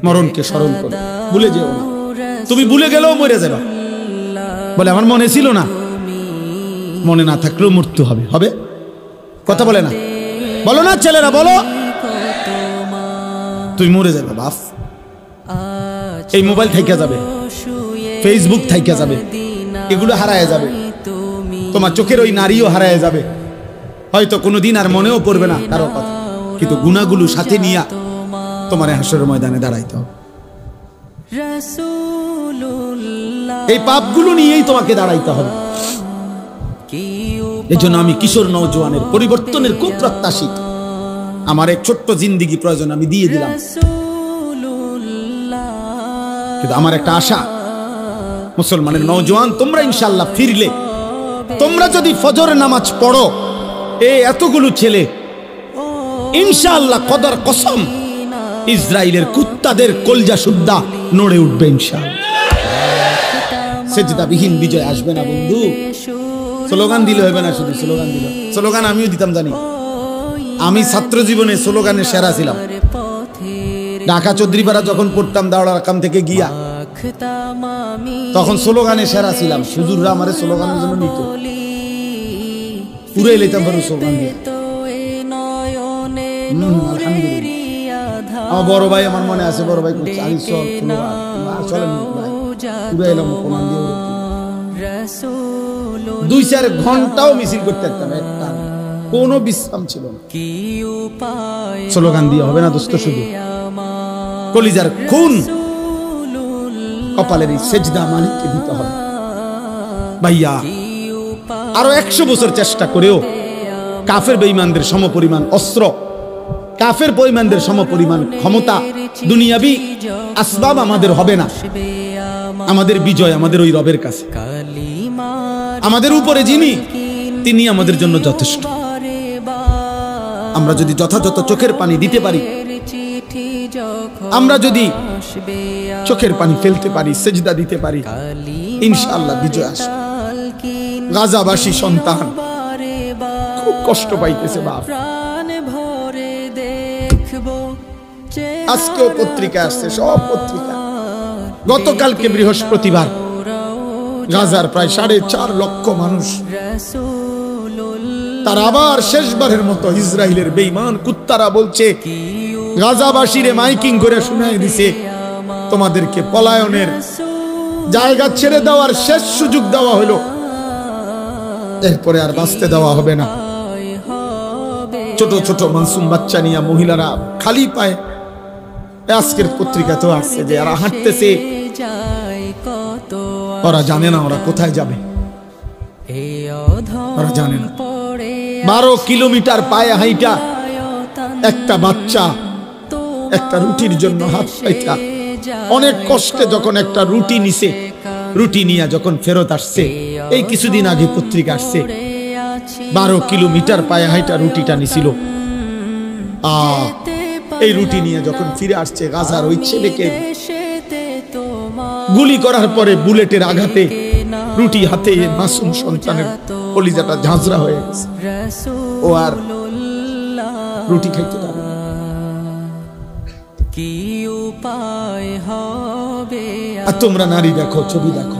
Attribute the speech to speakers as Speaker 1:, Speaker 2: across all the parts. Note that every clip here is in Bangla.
Speaker 1: মরণকে স্মরণ করো, ভুলে যেও না। তুমি ভুলে গেলেও মরে যাবে। বলে আমার মনে ছিল না, মনে না থাকলেও মৃত্যু হবে। হবে কথা বলে না, বলো না ছেলেরা, বলো তুই মরে যাবে বাপ। এই মোবাইল থাইকা যাবে, ফেসবুক থাইকা যাবে, এগুলো হারায় যাবে। তোমার চোখের ওই নারীও হারায় যাবে, হয়তো কোনোদিন আর মনেও পড়বে না কারো কথা, কিন্তু গুনাহগুলো সাথে নিয়ে তোমার হাসরের ময়দানে দাঁড়াইতে হবে। এই পাপগুলো নিয়েই তোমাকে দাঁড়াইতে হবে। এই জন্য আমি কিশোর নওজোয়ানের পরিবর্তনের খুব প্রত্যাশী। আমার এক ছোট্ট জিন্দিগি প্রয়োজন, আমি দিয়ে দিলাম, কিন্তু আমার একটা আশা, মুসলমানের নওজোয়ান তোমরা ইনশাআল্লাহ ফিরলে, তোমরা যদি ফজর নামাজ পড়ো, এতগুলো ছেলে ইনশাআল্লাহ কদর কসম ইসরায়েলের কুত্তাদের কলজা সুদ্ধা নড়ে উঠবে ইনশাআল্লাহ। সেজদাবিহীন বিজয় আসবে না বন্ধু। স্লোগান দিলে হবে না, শুধু স্লোগান দিল। স্লোগান আমিও দিতাম, জানি আমি ছাত্র জীবনে স্লোগানে সেরা ছিলাম। ঢাকা চৌধুরীপাড়া যখন পড়তাম দাওড়ার কাম থেকে গিয়া, তখন স্লোগানে সেরা ছিলাম। হুজুররা আমারে স্লোগানের জন্য নিত, পুরো এলাইতাম পারো স্লোগান দিয়ে। আলহামদুলিল্লাহ, আমার বড় ভাই, আমার মনে আছে, বড় ভাই করছে আমি চলেন পুরো এলাম প্রমাণ দিয়ে। 2-4 ঘন্টাও মিছিল করতে পারতাম, একটা কোনো বিশ্রাম ছিল না। স্লোগান দিয়ে হবে না দোস্ত, শুধু কলিজার খুন কপালের এই সেজদা মালিককে দিতে হবে ভাইয়া। আরো 100 বছর চেষ্টা করেও কাফের বেঈমানদের সমপরিমাণ অস্ত্র, কাফের বেঈমানদের সমপরিমাণ ক্ষমতা, দুনিয়াবি আসবাব আমাদের হবে না। আমাদের বিজয় আমাদের ওই রবের কাছে, আমাদের উপরে যিনি, তিনি আমাদের জন্য যথেষ্ট। আমরা যদি যথাযথ চোখের পানি দিতে পারি, আমরা যদি চোখের পানি ফেলতে পারি, সেজদা দিতে পারি, ইনশাআল্লাহ বিজয় আসবে। গাজাবাসী সন্তান খুব কষ্ট পাইতেছে বাপ। আজকেও পত্রিকা আসছে, সব পত্রিকা। গতকালকে বৃহস্পতিবার গাজার প্রায় 4.5 লক্ষ মানুষ, তারা আবার শেষবারের মতো ইসরায়েলের বেঈমান কুত্তারা বলছে, গাজাবাসীরে মাইকিং করে শুনাই দিছে, তোমাদেরকে পলায়নের জায়গা ছেড়ে দেওয়ার শেষ সুযোগ দেওয়া হলো, এরপরে আর বাঁচতে দেওয়া হবে না। ছোট ছোট মাসুম বাচ্চা নিয়ে মহিলারা খালি পায়ে, আজকের পত্রিকা তো আসছে যে এরা হাঁটতেছে, ওরা জানে না ওরা কোথায় যাবে, ওরা জানে না। 12 কিলোমিটার পায়ে হাইটা একটা বাচ্চা একটা রুটির জন্য হাত পাইটা অনেক কষ্টে যখন একটা রুটি নিছে, রুটি নিয়ে যখন ফেরত আসছে, এই কিছুদিন আগে পত্রিকা আসছে, 12 কিলোমিটার পায়ে হাইটা রুটিটা নিছিল। এই রুটি নিয়ে যখন ফিরে আসছে, গাজার ওই ছেলেকে গুলি করার পরে বুলেটের আঘাতে রুটি হাতে মাসুম সন্তানের কলিজাটা ঝাঁঝরা হয়ে গেছে, ও আর রুটি খাইতে পারে না। আর তোমরা নারী দেখো, ছবি দেখো,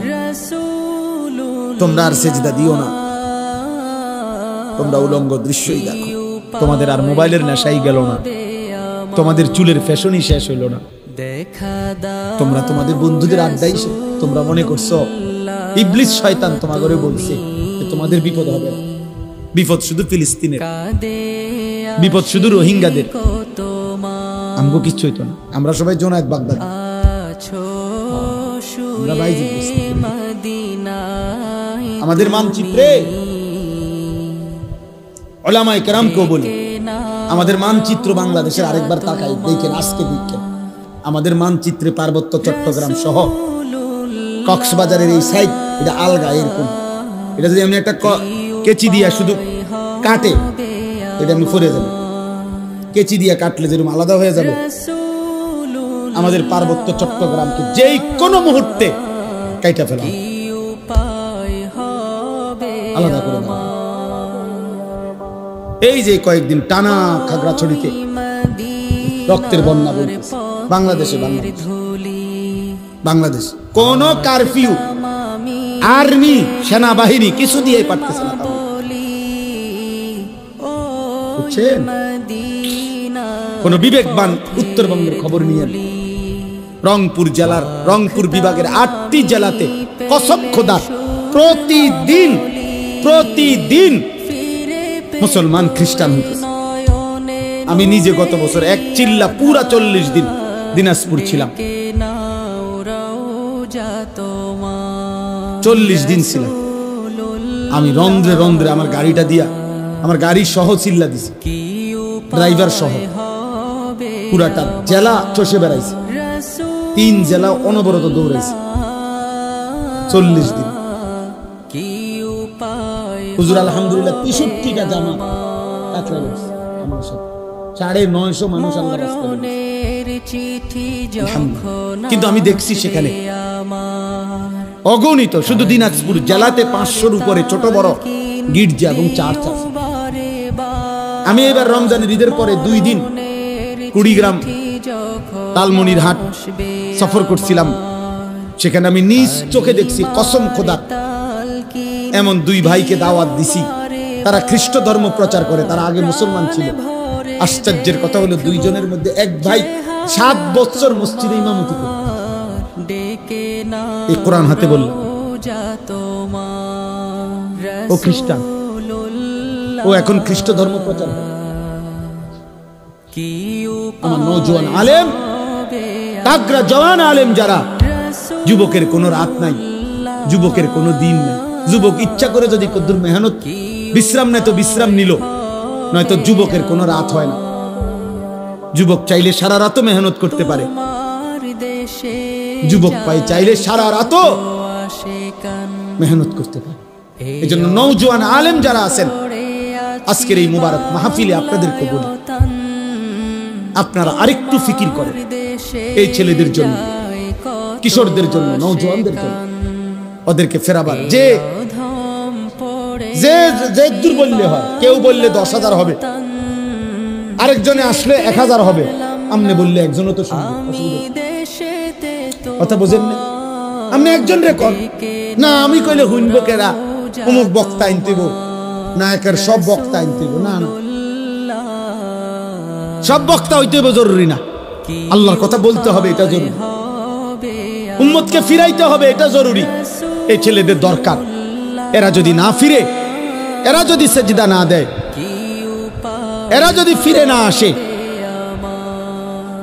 Speaker 1: তোমরা আর সেজদা দিও না, তোমরা উলঙ্গ দৃশ্যই দেখো। তোমাদের আর মোবাইলের নেশাই গেল না, তোমাদের চুলের ফ্যাশনই শেষ হইল না, তোমরা তোমাদের বন্ধুদের আড্ডাই, তোমরা মনে করছো ইবলিস শয়তান তোমার ঘরে বলছে তোমাদের বিপদ হবে না। বিপদ শুধু ফিলিস্তিনের, বিপদ শুধু রোহিঙ্গাদের, আমগো কিচ্ছু হইতো না। আমরা সবাই জোনায়েত বাগদাদি, আমাদের মানচিত্রে উলামায়ে কেরামকেও বলি, আমাদের মানচিত্র বাংলাদেশের আরেকবার তাকাই দেখেন, আজকে দেখেন আমাদের মানচিত্রে পার্বত্য চট্টগ্রাম সহ কক্সবাজারের এই সাইড, এটা আলগা এরকম। এটা যদি আমি একটা কেচি দিয়া শুধু কাটে, এটা আমি ফরে যাবে, কেচি দিয়া কাটলে যেরকম আলাদা হয়ে যাবে, আমাদের পার্বত্য চট্টগ্রামকে যেই কোনো মুহূর্তে কাইটা ফেলা, আলাদা করে দেওয়া। এই যে কয়েকদিন টানা খাগড়াছড়িতে রক্তের বন্যা বলতেছে, বাংলাদেশে বাংলাদেশ কোন কারফিউ আর্মি সেনাবাহিনী কিছু দিয়ে পারতেছে না। বুঝছেন? কোন বিবেকবান উত্তরবঙ্গের খবর নিয়ে রংপুর জেলার রংপুর বিভাগের 8টি জেলাতে কসম খোদা প্রতিদিন মুসলমান খ্রিস্টান হইতেছে। আমি নিজে গত বছর এক চিল্লা পুরা 40 দিন দিনাজপুর ছিলাম, 40 দিন ছিলাম। আমি রন্ধ্রে রন্ধ্রে আমার গাড়িটা দিয়া, আমার গাড়ি সহ চিল্লা দিছি, ড্রাইভার সহ পুরাটা জেলা চষে বেড়াইছে, 3 জেলা অনবরত দৌড়াইছে 40 দিন। হুজুর আলহামদুলিল্লাহ 63টা জামা কাতরা রয়েছে আমার সাথে, 950 মানুষ আল্লাহ রাস্তায়। কিন্তু আমি দেখছি সেখানে অগণিত, শুধু দিনাজপুর জেলাতে 500-র উপরে ছোট বড় গির্জা এবং চার্চ আছে। আমি এবার রমজানের ঈদের পরে 2 দিন কুড়িগ্রাম তালমনির হাট সফর করছিলাম। সেখানে আমি নিজ চোখে দেখছি, কসম খোদা, এমন 2 ভাইকে দাওয়াত দিছি, তারা খ্রিস্ট ধর্ম প্রচার করে, তারা আগে মুসলমান ছিল। আশ্চর্যের কথা হলো 2 জনের মধ্যে এক ভাই 7 বছর মসজিদে ইমামতি করে, এই কোরআন হাতে বলল ও খ্রিস্টান, ও এখন খ্রিস্ট ধর্ম প্রচার করে। আমার নওজোয়ান আলেম, তাগড়া জওয়ান আলেম যারা, যুবকের কোনো রাত নাই, যুবকের কোনো দিন নাই। যুবক ইচ্ছা করে যদি কদ্দুর মেহনত বিশ্রাম নেয় তো বিশ্রাম নিল, নয়তো যুবকের কোনো রাত হয় না। যুবক চাইলে সারা রাতও মেহনত করতে পারে, যুবক পাই চাইলে সারা রাতও মেহনত করতে পারে। এই জন্য নওজোয়ান আলেম যারা আছেন, আজকের এই মুবারক মাহফিলে আপনাদেরকে বলি, আপনারা আরেকটু ফিকির করেন এই ছেলেদের জন্য, কিশোরদের জন্য, নওজোয়ানদের জন্য, ওদেরকে ফেরাবার। যে দূর বললে হয়, কেউ বললে 10,000 হবে, আরেকজনে আসলে 1000 হবে, আমনে বললে একজনও তো শুনবে, কথা বোঝেন না? আপনি একজন রেকর্ড না, আমি কইলে হুইনব কেরা, অমুক বক্তা আনতেব না, একের সব বক্তা আনতেব না, না সব বক্তা হইতেব জরুরি না, আল্লাহর কথা বলতে হবে এটা জরুরি, উম্মতকে ফিরাইতে হবে এটা জরুরি। এই ছেলেদের দরকার, এরা যদি না ফিরে, এরা যদি সেজদা না দেয়, এরা যদি ফিরে না আসে,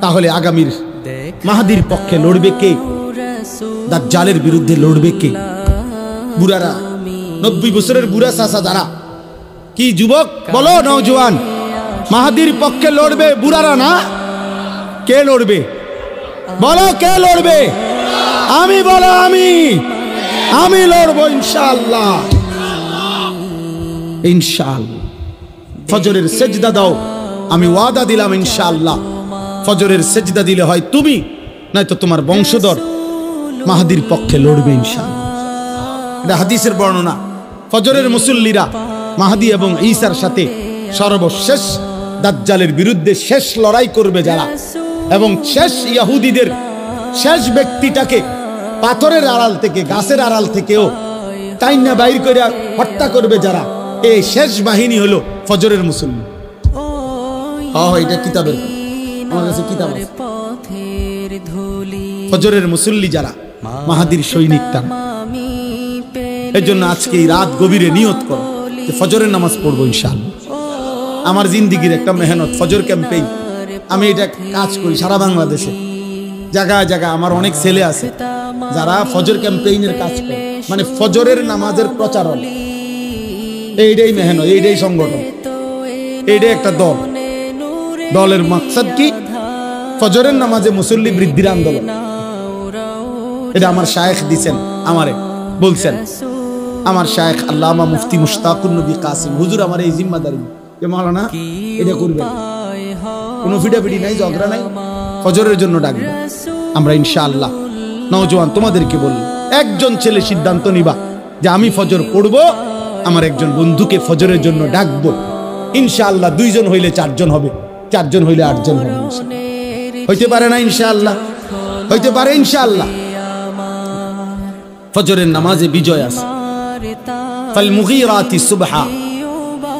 Speaker 1: তাহলে আগামীর মাহদির পক্ষে লড়বে কে? দাজ্জালের বিরুদ্ধে লড়বে কে? বুড়ারা, 90 বছরের বুড়া চাচা যারা, কি যুবক বলো, নওজোয়ান, মাহদির পক্ষে লড়বে বুড়ারা না? কে লড়বে বলো, কে লড়বে? আমি বলো, আমি লড়বো ইনশাআল্লাহ, ইনশাআল্লাহ। ফজরের সেজদা দাও, আমি ওয়াদা দিলাম ইনশাআল্লাহ, ফজরের সেজদা দিলে হয় তুমি, নয়তো তোমার বংশধর মাহদির পক্ষে লড়বে ইনশাআল্লাহ। এটা হাদিসের বর্ণনা। ফজরের মুসল্লিরা মাহদি এবং ঈসার সাথে সর্বশেষ দাজ্জালের বিরুদ্ধে শেষ লড়াই করবে যারা, এবং শেষ ইহুদিদের শেষ ব্যক্তিটাকে পাথরের আড়াল থেকে, গাছের আড়াল থেকেও টাইনা বাইর করে হত্যা করবে যারা, এই শেষ বাহিনী হলো ফজরের মুসল্লি। এটা কিতাবের, আমার কাছে কিতাব আছে। ফজরের মুসল্লি যারা মাহাদির সৈনিকটা, এই জন্য আজকে এই রাত গভীরে নিয়ত করো যে ফজরের নামাজ পড়বো ইনশাআল্লাহ। আমার জিন্দিগির একটা মেহনত, ফজর ক্যাম্পেইন, আমি এটা কাজ করি সারা বাংলাদেশে, জায়গায় জায়গায় আমার অনেক ছেলে আছে যারা ফজর ক্যাম্পেইনের কাজ করে, মানে ফজরের নামাজের প্রচারণ। এইটাই মেহনত, এইটাই সংগঠন, এইটাই একটা দল। দলের মাকসাদ কি? ফজরের নামাজে মুসল্লি বৃদ্ধির আন্দোলন। এটা আমার শায়েখ দিছেন, আমারে বলছেন, আমার শায়েখ আল্লামা মুফতি মুশতাকুর নবী কাসিম হুজুর আমার এই জিম্মাদারি যে মাওলানা এটা করবে, কোনো ফিডাফিডি নাই, ঝগড়া নাই, ফজরের জন্য ডাকবে আমরা ইনশাআল্লাহ। নওজোয়ান তোমাদেরকে বলি, একজন ছেলে সিদ্ধান্ত নিবা যে আমি ফজর পড়বো, আমার একজন বন্ধুকে ফজরের জন্য ডাকবো ইনশাআল্লাহ। 2 জন হইলে 4 জন হবে, 4 জন হইলে 8 জন হবে। হইতে পারে না ইনশাআল্লাহ? হইতে পারে ইনশাআল্লাহ। ফজরের নামাজে বিজয় আছে। ফাল মুগীরাতি সুবহা,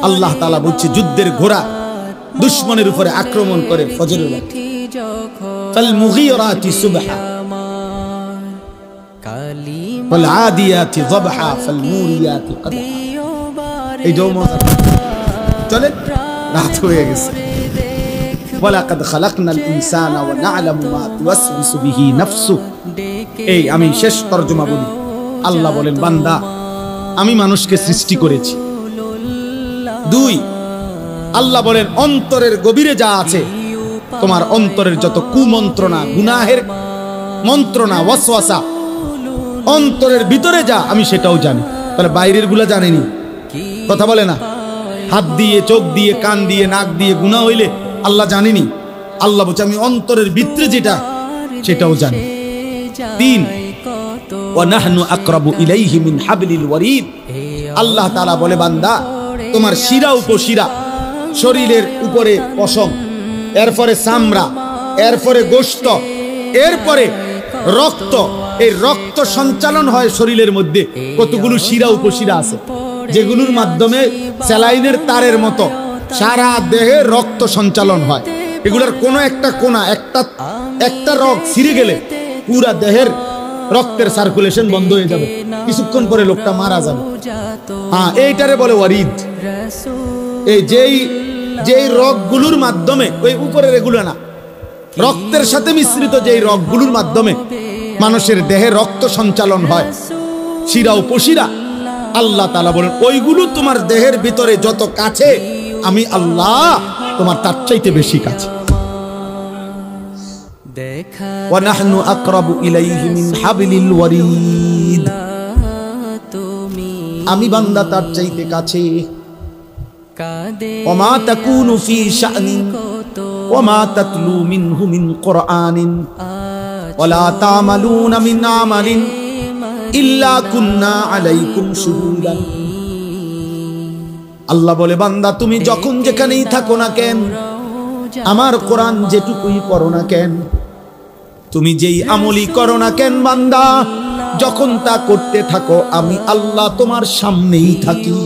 Speaker 1: আল্লাহ তাআলা বলছে যুদ্ধের ঘোড়া দুশমনের উপরে আক্রমণ করে ফজরের ওয়াক্তে। ফাল মুগীরাতি সুবহা ওয়াল আদিয়াতি যবহা ফাল মুরিয়াতি কদহা। এই মজা চলে, রাত হয়ে গেছে। ওয়ালাকাদ খালাকনাল ইনসানা ওয়া না'লামু মা তুওয়াসওয়িসু বিহি নাফসু। এই আমি শেষ তরজমা বলি। আল্লাহ বলেন, বান্দা আমি মানুষকে সৃষ্টি করেছি। 2, আল্লাহ বলেন অন্তরের গভীরে যা আছে, তোমার অন্তরের যত কুমন্ত্রণা, গুনাহের মন্ত্রণা, ওয়াসওয়াসা, অন্তরের ভিতরে যা আমি সেটাও জানি। তাহলে বাইরের গুলা জানেনি, কথা বলে না। হাত দিয়ে, চোখ দিয়ে, কান দিয়ে, নাক দিয়ে গুনাহ হইলে আল্লাহ জানেনি। আল্লাহ বলছে আমি অন্তরের ভিতরে যেটা সেটাও জানি। 3, ওয়া নাহনু আকরাবু ইলাইহি মিন হাবলিল ওয়ারিদ। আল্লাহ তাআলা বলে, বান্দা তোমার শিরা উপশিরা, শরীরের উপরে পশম, এরপরে চামড়া, এরপরে গোশত, এরপরে রক্ত। এই রক্ত সঞ্চালন হয় শরীরের মধ্যে। কতগুলো শিরা উপশিরা আছে যেগুলোর মাধ্যমে স্যালাইনের তারের মতো সারা দেহে রক্ত সঞ্চালন হয়। এগুলোর কোনো একটা কোনা, একটা রগ ছিঁড়ে গেলে পুরা দেহের রক্তের সার্কুলেশন বন্ধ হয়ে যাবে, কিছুক্ষণ পরে লোকটা মারা যাবে। হ্যাঁ, এইটারে বলে ওয়ারিদ। এই যেই রগগুলোর মাধ্যমে, ওই উপরের এগুলো না, রক্তের সাথে মিশ্রিত যেই রগগুলোর মাধ্যমে মানুষের দেহে রক্ত সঞ্চালন হয়, শিরা উপশিরা। আল্লাহ তাআলা বলেন ওইগুলো তোমার দেহের ভিতরে যত কাছে, আমি আল্লাহ তোমার তার চাইতে বেশি কাছে। ওয়া নাহনু আকরাবু ইলাইহি মিন হাবলিল ওয়ারিদ। আমি বান্দা তার চাইতে কাছে। ওয়া মা তাকুনু ফি শা'নিন ওয়া মা তাতলু মিনহু মিন কুরআনিন ওয়া লা তা'মালুনা মিন আমালিন ইল্লা কুন্না আলাইকুম শুহুদান। আল্লাহ বলে, বান্দা তুমি যখন যেখানেই থাকো না কেন, আমার কোরআন যেটুকুই পড়ো না কেন, তুমি যেই আমলই করো না কেন, বান্দা যখন তা করতে থাকো, আমি আল্লাহ তোমার সামনেই থাকি।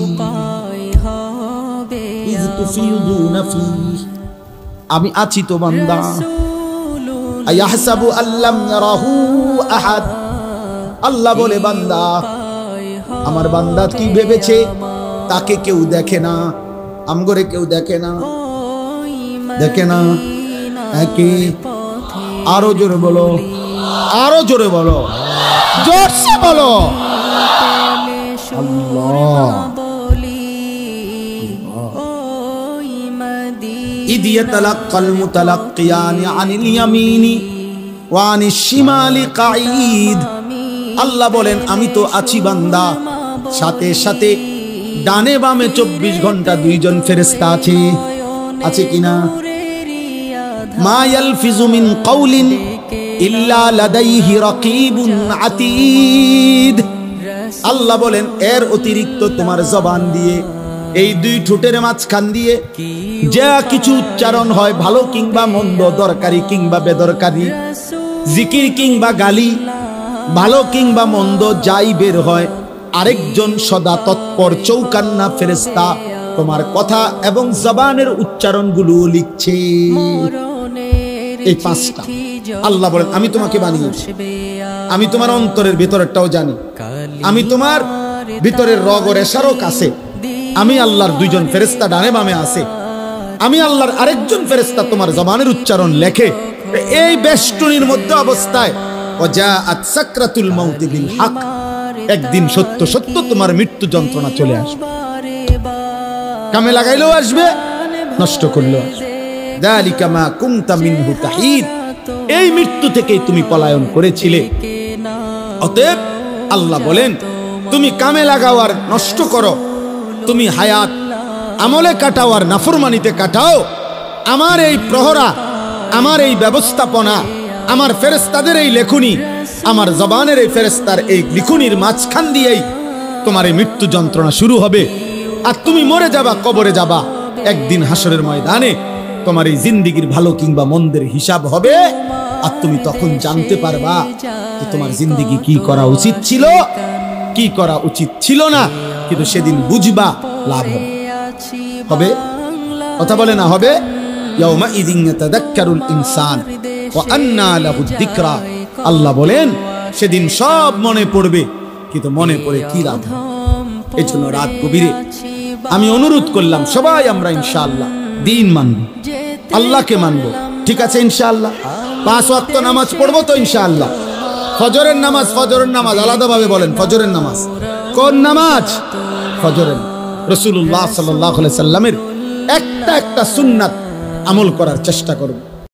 Speaker 1: আমি আছি তো বান্দা। আয়াহসাবু আল্লাম ইয়ারাহু আহাদ। আল্লাহ বলে, বান্দা আমার বান্দা কি ভেবেছে তাকে কেউ দেখে না? আমগরে কেউ দেখে না, দেখে না। একে আরো জোরে বলো, আরো জোরে বলো, জোরসে বলো আল্লাহ। ইদ ইয়াতালাক্কাল মুতালাক্কিয়ানি আনিল ইয়ামিনি ওয়া আনিশ শিমালি কাঈদ। আল্লাহ বলেন আমি তো আছি বান্দা, সাথে সাথে ডানে বামে 24 ঘন্টা 2 জন ফেরেশতা আছে। আছে কিনা? মা ইয়ালফিজু মিন কাউলিন ইল্লা লাদাইহি রাকিবুন আতীদ। আল্লাহ বলেন এর অতিরিক্ত তোমার জবান দিয়ে, এই 2 ঠোঁটের মাঝখান দিয়ে যা কিছু উচ্চারণ হয়, ভালো কিংবা মন্দ, দরকারি কিংবা বেদরকারি, জিকির কিংবা গালি, ভালো কিংবা মন্দ যাই বের হয়, আরেকজন সদা তৎপর চৌকান্না ফেরেশতা তোমার কথা এবং জবানের উচ্চারণগুলো লিখছে। এই 5টা আল্লাহ বলেন আমি তোমাকে বানিয়েছি। আমি তোমার অন্তরের ভিতরেরটাও জানি। আমি তোমার ভিতরের রগ ও রেশারও কাছে। আমি আল্লাহর 2 জন ফেরেশতা ডানে বামে আছে। আমি আল্লাহর আরেকজন ফেরেশতা তোমার জবানের উচ্চারণ লেখে। এই বেষ্টনীর মধ্যে অবস্থায় ওয়াজাআত সাকরাতুল মাউতি বিল হক, একদিন সত্য সত্য তোমার মৃত্যু যন্ত্রণা চলে আসবে। কামে লাগাইলেও আসবে, নষ্ট করলেও আসবে। যালিকা মা কুনতা মিনহু তাহিদ, এই মৃত্যু থেকেই তুমি পলায়ন করেছিলে। অতএব আল্লাহ বলেন তুমি কামে লাগাও আর নষ্ট করো, তুমি হায়াত আমলে কাটাও আর নাফরমানিতে কাটাও। আমার এই প্রহরা, আমার এই ব্যবস্থাপনা, আমার ফেরেশতাদের এই লেখনী, আমার জবানের এই ফেরেশতার এই লিখনির মাঝখান দিয়েই তোমার এই মৃত্যু যন্ত্রণা শুরু হবে। আর তুমি মরে যাবা, কবরে যাবা। একদিন হাসরের ময়দানে তোমার এই জিন্দেগির ভালো কিংবা মন্দের হিসাব হবে, আর তুমি তখন জানতে পারবা যে তোমার জিন্দেগি কি করা উচিত ছিল, কি করা উচিত ছিল না। কিন্তু সেদিন বুঝবা, লাভ হবে। হবে কথা বলে না হবে? ইয়াউমা ইযিন ইয়াতাযাক্কারুল ইনসান ওয়া আন্না লাহু যিকরা। আল্লাহ বলেন সেদিন সব মনে পড়বে, কিন্তু মনে পড়ে কি লাভ? এজন্য রাত গভীরে আমি অনুরোধ করলাম, সবাই আমরা ইনশাআল্লাহ দিন মানব, আল্লাহকে মানব, ঠিক আছে ইনশাআল্লাহ। 5 ওয়াক্ত নামাজ পড়বো তো ইনশাআল্লাহ। ফজরের নামাজ আলাদাভাবে বলেন। ফজরের নামাজ কোন নামাজ? ফজরের। রাসূলুল্লাহ সাল্লাল্লাহু আলাইহি সাল্লামের একটা সুন্নাত আমল করার চেষ্টা করব।